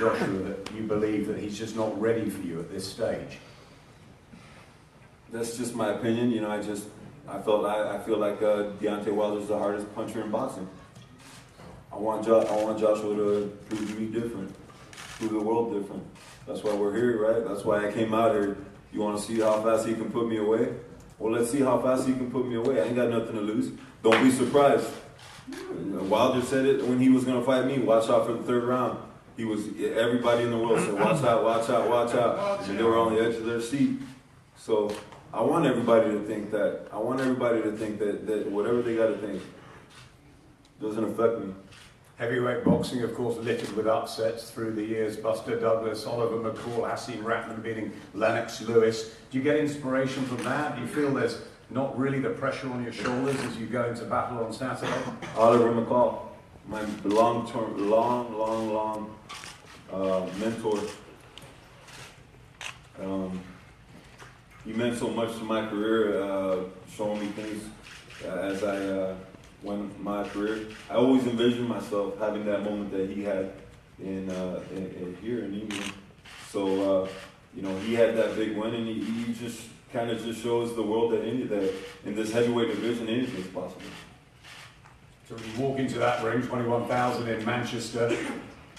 Joshua that you believe that he's just not ready for you at this stage? That's just my opinion. You know, I feel like Deontay Wilder's the hardest puncher in boxing. I want Joshua to prove to me different, prove the world different. That's why we're here, right? That's why I came out here. You want to see how fast he can put me away? Well, let's see how fast he can put me away. I ain't got nothing to lose. Don't be surprised. Wilder said it when he was going to fight me. Watch out for the third round. Everybody in the world said, watch out, watch out, watch out. And they were on the edge of their seat. So I want everybody to think that. I want everybody to think that whatever they got to think doesn't affect me. Heavyweight boxing, of course, littered with upsets through the years. Buster Douglas, Oliver McCall, Hasim Ratman beating Lennox Lewis. Do you get inspiration from that? Do you feel there's not really the pressure on your shoulders as you go into battle on Saturday? Oliver McCall, my long mentor. He meant so much to my career, showing me things as I went my career. I always envisioned myself having that moment that he had in here in England. So you know, he had that big win, and he just kind of just shows the world that in this heavyweight division anything's possible. So when you walk into that ring, 21,000 in Manchester,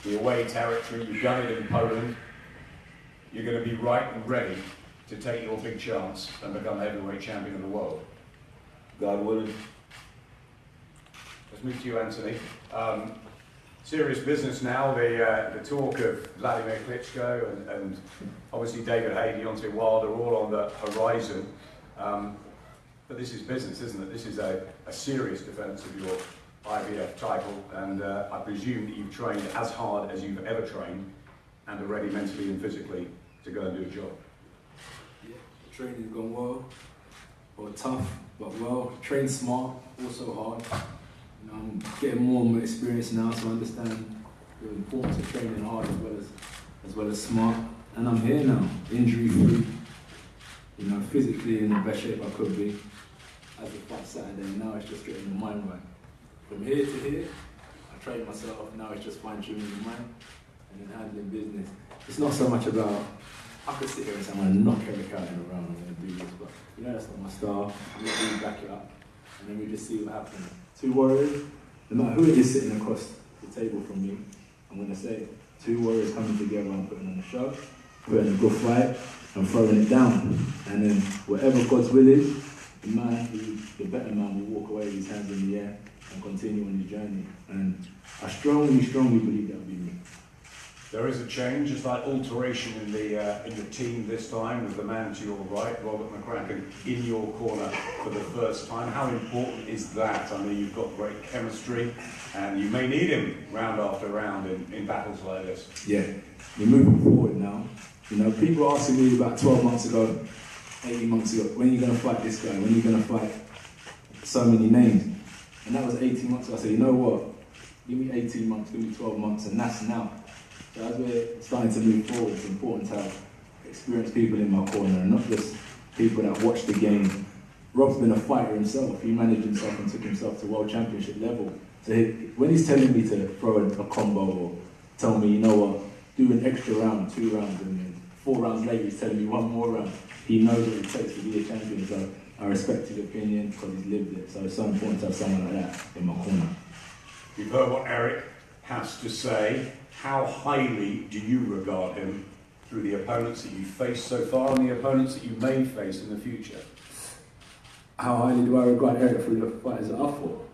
the away territory, you've done it in Poland, you're going to be right and ready to take your big chance and become heavyweight champion of the world. God willing. Let's move to you, Anthony. Serious business now, the talk of Vladimir Klitschko and obviously David Haye, Deontay Wilder, all on the horizon. But this is business, isn't it? This is a serious defence of your IBF title, and I presume that you've trained as hard as you've ever trained and are ready mentally and physically to go and do a job. Yeah, the training's gone well, tough, but well, train smart, also hard. You know, I'm getting more and more experience now, so I understand the importance of training hard as well as smart. And I'm here now, injury free. You know, physically in the best shape I could be. As a fight Saturday, now it's just getting the mind right. From here to here, I train myself. Now it's just fine tuning the mind and then handling business. It's not so much about I could sit here and say I'm going to knock Eric out in a round, I'm going to do this, but you know that's not my style. I'm going to back it up, and then we just see what happens. Two warriors, no matter who it is sitting across the table from me, I'm going to say, two warriors coming together and putting on a show, putting a good fight, and throwing it down. And then whatever God's will is, the better man will walk away with his hands in the air and continue on his journey. And I strongly believe that will be me. There is a change, a slight alteration in the team this time, with the man to your right, Robert McCracken, in your corner for the first time. How important is that? I mean, you've got great chemistry, and you may need him round after round in battles like this. Yeah, we're moving forward now. You know, people were asking me about 12 months ago, 18 months ago, when are you going to fight this guy? When are you going to fight so many names? And that was 18 months ago. I said, you know what? Give me 18 months, give me 12 months, and that's now. So as we're starting to move forward, it's important to have experienced people in my corner and not just people that watch the game. Rob's been a fighter himself. He managed himself and took himself to world championship level. So when he's telling me to throw a combo or tell me, you know what, do an extra round, 2 rounds, and then 4 rounds later he's telling me 1 more round, he knows what it takes to be a champion. So I respect his opinion because he's lived it. So it's so important to have someone like that in my corner. You've heard what Eric has to say. How highly do you regard him through the opponents that you've faced so far and the opponents that you may face in the future? How highly do I regard Eric through the fighters that I fought?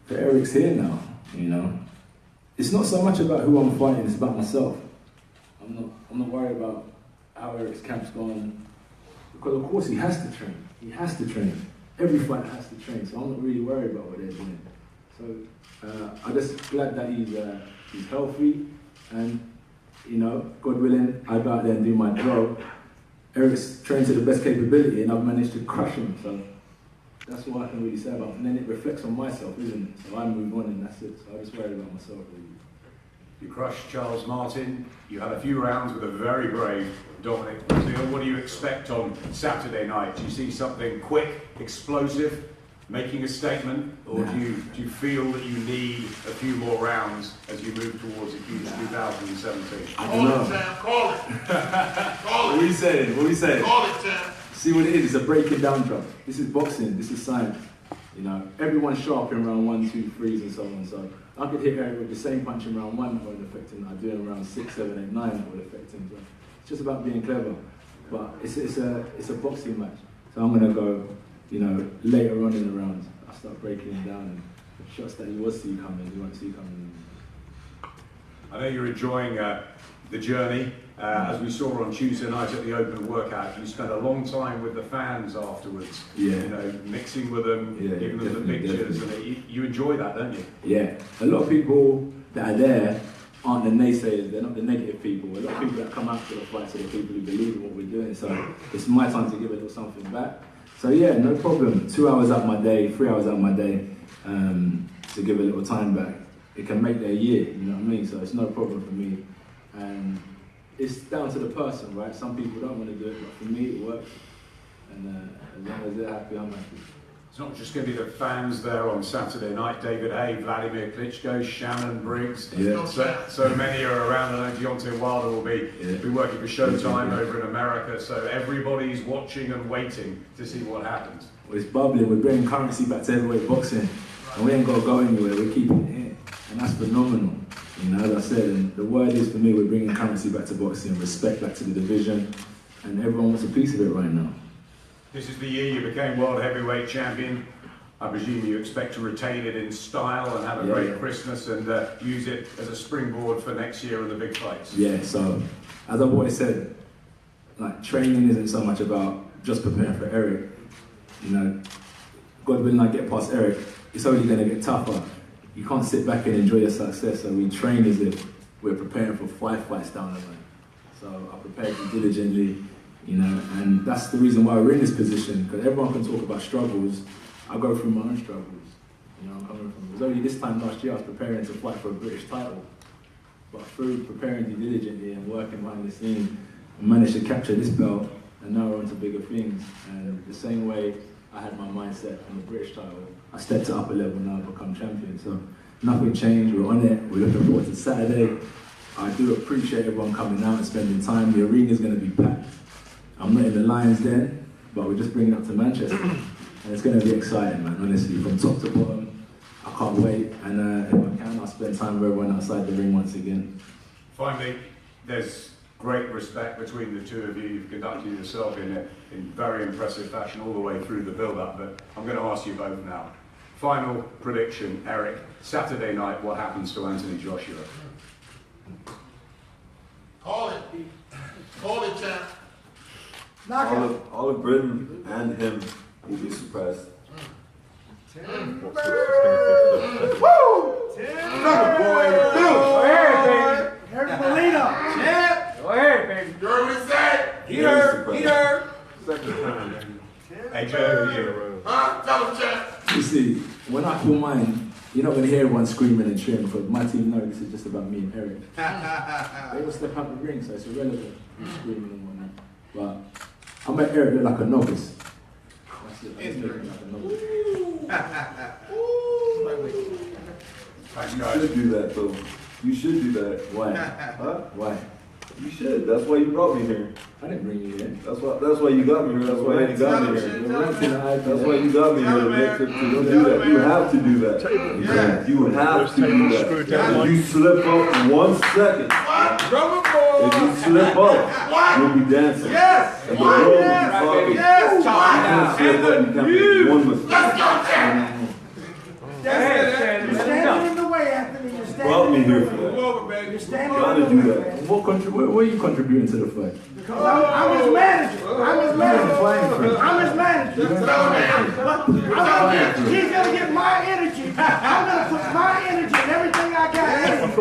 But Eric's here now, you know. It's not so much about who I'm fighting, it's about myself. I'm not worried about how Eric's camp's going, because of course he has to train. He has to train. Every fighter has to train, so I'm not really worried about what they're doing. So I'm just glad that he's healthy, and you know, God willing, I go out there and do my job. Eric's trained to the best capability, and I've managed to crush him. So that's what I can really say about him. And then it reflects on myself, isn't it? So I move on, and that's it. So I just worry about myself, really. You crushed Charles Martin. You had a few rounds with a very brave Dominic Brazil. What do you expect on Saturday night? Do you see something quick, explosive, making a statement, or do you feel that you need a few more rounds as you move towards a huge 2017? I don't know. Call it, What are you saying? What are you saying? Call it, champ. See what it is? It's a breaking down job. This is boxing. This is science. You know, everyone's sharp in round 1, 2, 3s and so on. So I could hit Eric with the same punch in round 1 that would affect him. I do it in round 6, 7, 8, 9 that would affect him. So it's just about being clever. But it's a boxing match. So I'm gonna go, you know, later on in the rounds. I start breaking him down, and shots that you will see coming, you won't see coming. I know you're enjoying the journey. As we saw on Tuesday night at the open workout, you spent a long time with the fans afterwards. Yeah. You know, mixing with them, Yeah, giving them the pictures, definitely. and you enjoy that, don't you? Yeah, a lot of people that are there aren't the naysayers, they're not the negative people. A lot of people that come out to the fights are the people who believe in what we're doing. So it's my time to give a little something back. So yeah, no problem. 2 hours out of my day, 3 hours out of my day to give a little time back. It can make their year, you know what I mean? So it's no problem for me. And it's down to the person, right? Some people don't want to do it, but for me it works. And as long as they're happy, I'm happy. It's not just going to be the fans there on Saturday night. David Hay, Vladimir Klitschko, Shannon Briggs. Yeah. So many are around. I know Deontay Wilder will be working for Showtime over in America. So everybody's watching and waiting to see what happens. Well, it's bubbling. We're bringing currency back to heavyweight boxing. And we ain't got to go anywhere. We're keeping it here. And that's phenomenal. You know, as I said, and the word is for me, we're bringing currency back to boxing, respect back to the division. And everyone wants a piece of it right now. This is the year you became world heavyweight champion. I presume you expect to retain it in style and have a great Christmas and use it as a springboard for next year and the big fights. Yeah, so as I've always said, like training isn't so much about just preparing for Eric. You know, God willing I get past Eric, it's only going to get tougher. You can't sit back and enjoy your success, so we train as if we're preparing for 5 fights down the line. So I prepared diligently. You know, and that's the reason why we're in this position, because everyone can talk about struggles. I go through my own struggles. You know, I'm coming from, it was only this time last year I was preparing to fight for a British title. But through preparing diligently and working behind the scenes, I managed to capture this belt, and now we're on to bigger things. And the same way I had my mindset on the British title, I stepped to upper level now and become champion. So nothing changed, we're on it, we're looking forward to Saturday. I do appreciate everyone coming out and spending time. The arena's going to be packed. I'm not in the Lions Den, but we're just bringing it up to Manchester. And it's going to be exciting, man, honestly, from top to bottom. I can't wait. And if I can, I'll spend time with everyone outside the ring once again. Finally, there's great respect between the two of you. You've conducted yourself in very impressive fashion all the way through the build-up, but I'm going to ask you both now. Final prediction, Eric, Saturday night, what happens to Anthony Joshua? Call it. Call it, champ. All of Britain and him will be surprised. Woo! Go ahead, baby. Heard Molina. Champ. Go ahead, baby. You heard what he said? He heard. Hey, Joe, Huh? Tell him, champ. You see, when I call mine, you're not going to hear everyone screaming and cheering, because my team know this is just about me and Eric. They will step out the ring, so it's irrelevant screaming and whatnot. But I make Eric look like a novice. That's it. I just make him like a novice. thanks, You guys. should do that, though. You should do that. Why? Huh? Why? You should. That's why you brought me here. I didn't bring you here. That's why you got me here. That's why you got me here. That's why you got me here. To do that. You have to do that. Yeah. You have to do that. If you slip up 1 second, if you slip up, you'll be dancing. Yes. And the world will be talking. Yes. You can't slip up. You can't make one mistake. Let's go, champ. You're standing in the way, Anthony. You're Brought me standing in here the for way. that. You're standing Gotta in the do way, that. man. What are you contributing to the fight? Because I'm his manager. I'm his manager. I'm his manager. But he's gonna get my energy. I'm gonna put my energy and everything I got in. And that's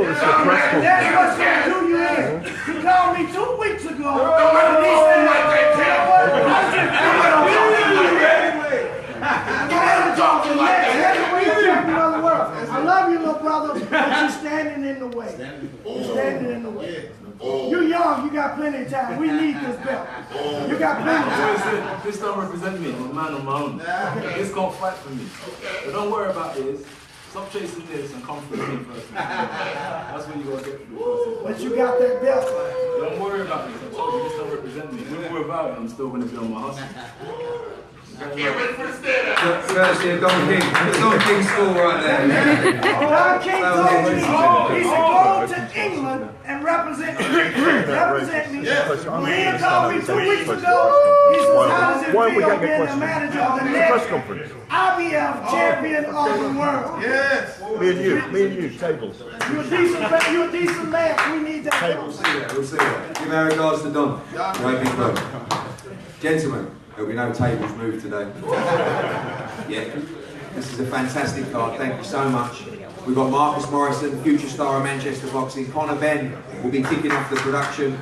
what's gonna do you in. He called me 2 weeks ago. And he said, I love you, little brother, but you're standing in the way. You're standing in the way. You're young. off, you got plenty of time. We need this belt. You got plenty of time. Listen, this don't represent me. I'm a man on my own. This can't fight for me. But don't worry about this. Stop chasing this and come for me first. That's what you gotta get through. But you got that belt. Don't worry about this. I told you this don't represent me. With or without it, I'm still gonna be on my hustle. Get ready for the stand-up. Courtesy of Don King. The Don King school right there. Don King told me he should go to England and represent me. Molina called me 2 weeks ago. He says, how does it feel being the manager of the next IBF champion of the world? Yes. Me and you, tables. You're a decent man. We need that. We'll see that. We'll see that. Give our regards to Don. Right, big bro. Gentlemen, there'll be no tables moved today. Yeah. This is a fantastic card. Thank you so much. We've got Marcus Morrison, future star of Manchester Boxing. Conor Benn will be kicking off the production.